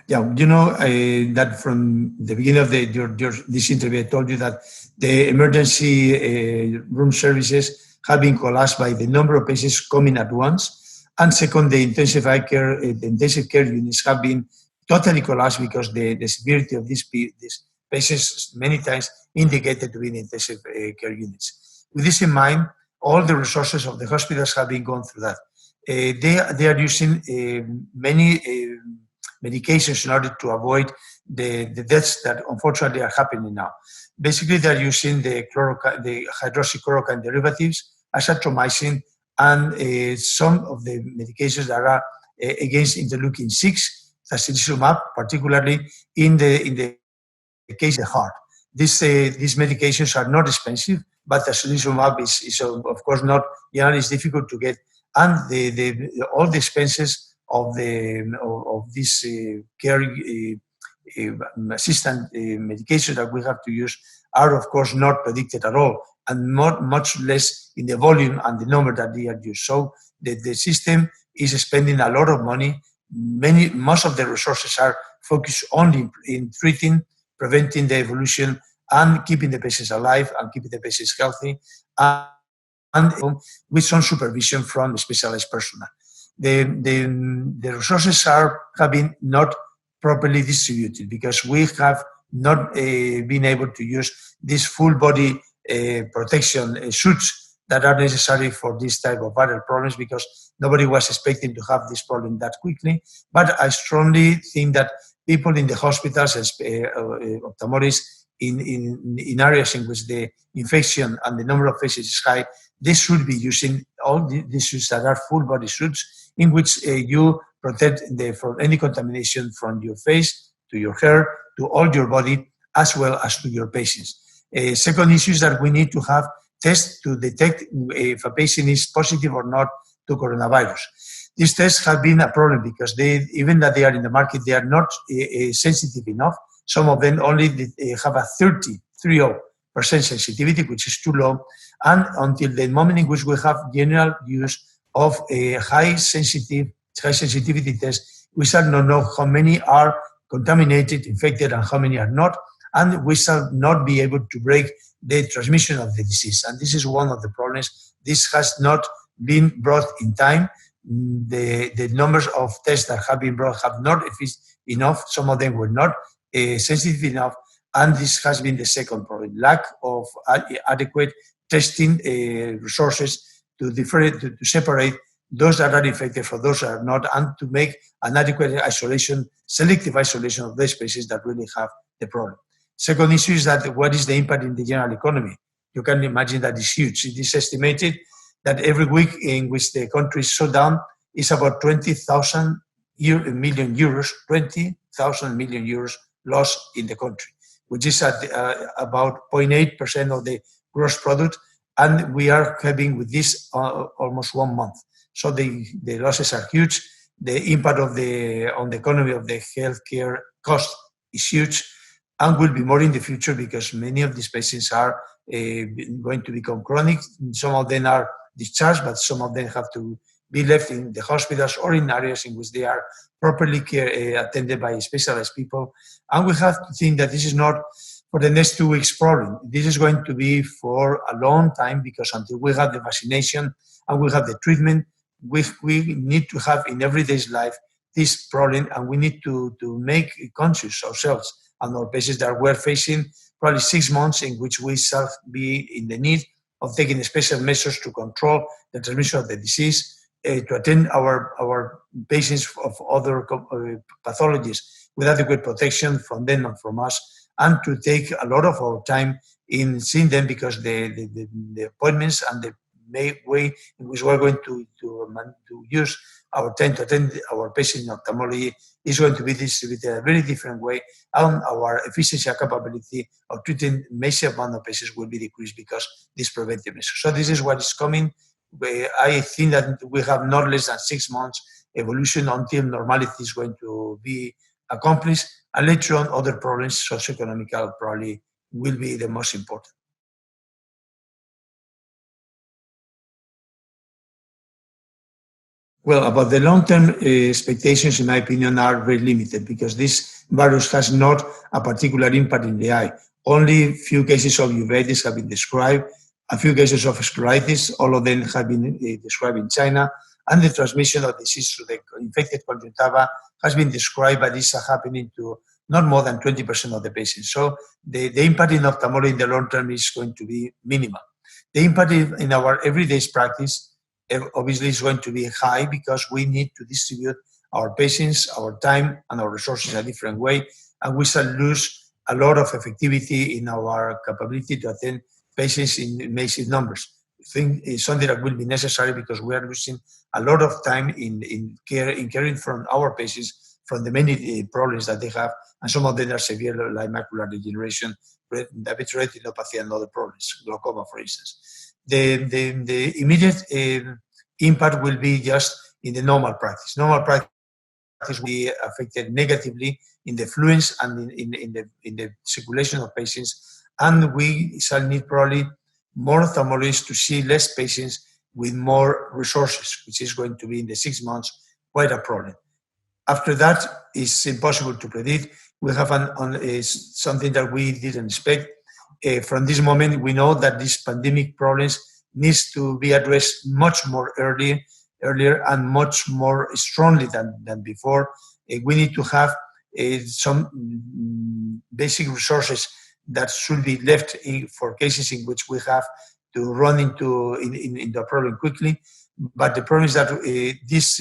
Yeah, you know that from the beginning of this interview, I told you that the emergency room services have been collapsed by the number of patients coming at once. And second, the intensive care units have been totally collapsed because the severity of these patients many times indicated to be in intensive care units. With this in mind, all the resources of the hospitals have been gone through that. They are using many medications in order to avoid the deaths that unfortunately are happening now. Basically, they're using the hydroxychloroquine derivatives, azithromycin, and some of the medications that are against interleukin-6, tocilizumab, particularly in the case of the heart. These medications are not expensive, but tocilizumab is of course not, it's difficult to get, and all the expenses of this care assistant medication that we have to use are of course not predicted at all, and much less in the volume and the number that they are used. So the system is spending a lot of money. Most of the resources are focused only in treating, preventing the evolution, and keeping the patients alive and keeping the patients healthy, and with some supervision from specialized personnel. The resources have been not properly distributed because we have not been able to use these full body protection suits that are necessary for this type of viral problems, because nobody was expecting to have this problem that quickly. But I strongly think that people in the hospitals, ophthalmologists, in areas in which the infection and the number of patients is high, they should be using all these suits that are full body suits, in which you protect from any contamination from your face to your hair to all your body, as well as to your patients. Second issue is that we need to have tests to detect if a patient is positive or not to coronavirus. These tests have been a problem because even that they are in the market, they are not sensitive enough. Some of them only have a 30% sensitivity, which is too low. And until the moment in which we have general use of a high sensitivity test, we shall not know how many are contaminated, infected, and how many are not. And we shall not be able to break the transmission of the disease. And this is one of the problems. This has not been brought in time. The numbers of tests that have been brought have not enough. Some of them were not sensitive enough. And this has been the second problem: lack of adequate testing resources to separate those that are infected from those that are not, and to make an adequate isolation, selective isolation of those patients that really have the problem. Second issue is that what is the impact in the general economy? You can imagine that it's huge. It is estimated that every week in which the country is shut down is about 20,000 million euros, 20,000 million euros lost in the country, which is at about 0.8% of the gross product, and we are having with this almost 1 month. So the losses are huge. The impact on the economy of the healthcare cost is huge, and will be more in the future, because many of these patients are going to become chronic. Some of them are discharged, but some of them have to be left in the hospitals or in areas in which they are properly attended by specialized people. And we have to think that this is not for the next 2 weeks problem. This is going to be for a long time, because until we have the vaccination and we have the treatment, we need to have in everyday's life this problem, and we need to make conscious ourselves and our patients that we're facing probably 6 months in which we shall be in the need of taking special measures to control the transmission of the disease, to attend our patients of other pathologies with adequate protection from them and from us, and to take a lot of our time in seeing them, because the appointments and the way in which we're going to use our time to attend our patients in ophthalmology is going to be distributed in a very different way, and our efficiency and capability of treating massive amount of patients will be decreased because this preventive measure. So this is what is coming. I think that we have not less than 6 months evolution until normality is going to be accomplished, and later on other problems, socioeconomical, probably will be the most important. . Well, about the long-term expectations, in my opinion, are very limited because this virus has not a particular impact in the eye. Only few cases of uveitis have been described, a few cases of scleritis, all of them have been described in China, and the transmission of disease through the infected conjunctiva has been described, but this is happening to not more than 20% of the patients. So the impact in ophthalmology in the long term is going to be minimal. The impact in our everyday practice obviously is going to be high because we need to distribute our patients, our time, and our resources a different way, and we shall lose a lot of effectivity in our capability to attend patients in massive numbers. I think it's something that will be necessary because we are losing a lot of time in caring for our patients from the many problems that they have, and some of them are severe, like macular degeneration, diabetic retinopathy, and other problems, glaucoma, for instance. The immediate impact will be just in the normal practice. Normal practice will be affected negatively in the fluence and in the circulation of patients, and we shall need probably more ophthalmologists to see less patients with more resources, which is going to be in the 6 months quite a problem. After that, it's impossible to predict. We have something that we didn't expect. From this moment, we know that these pandemic problems needs to be addressed much more earlier and much more strongly than before. We need to have some basic resources that should be left for cases in which we have to run into the problem quickly. But the problem is that this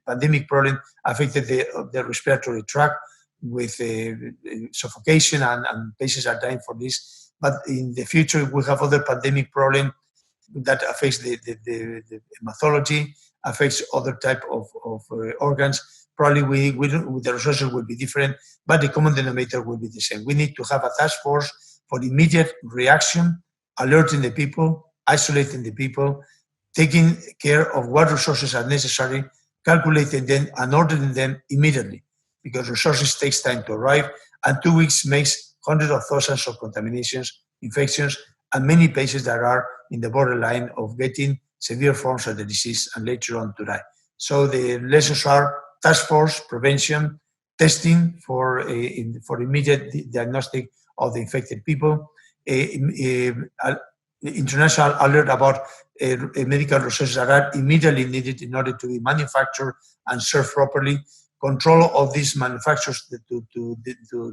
pandemic problem affected the respiratory tract with suffocation, and patients are dying for this. But in the future, we have other pandemic problems that affects the hematology, affects other type of organs. Probably the resources will be different, but the common denominator will be the same. We need to have a task force for immediate reaction, alerting the people, isolating the people, taking care of what resources are necessary, calculating them and ordering them immediately, because resources takes time to arrive, and 2 weeks makes hundreds of thousands of contaminations, infections, and many patients that are in the borderline of getting severe forms of the disease and later on to die. So the lessons are task force, prevention, testing for immediate diagnostic of the infected people, international alert about medical resources that are immediately needed in order to be manufactured and served properly, control of these manufacturers to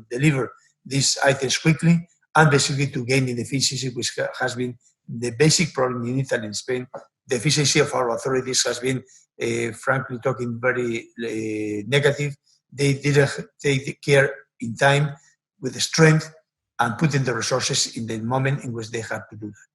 deliver these items quickly, and basically to gain in efficiency, which has been the basic problem in Italy and Spain. The efficiency of our authorities has been, frankly talking, very negative. They didn't take care in time with the strength and putting the resources in the moment in which they had to do that.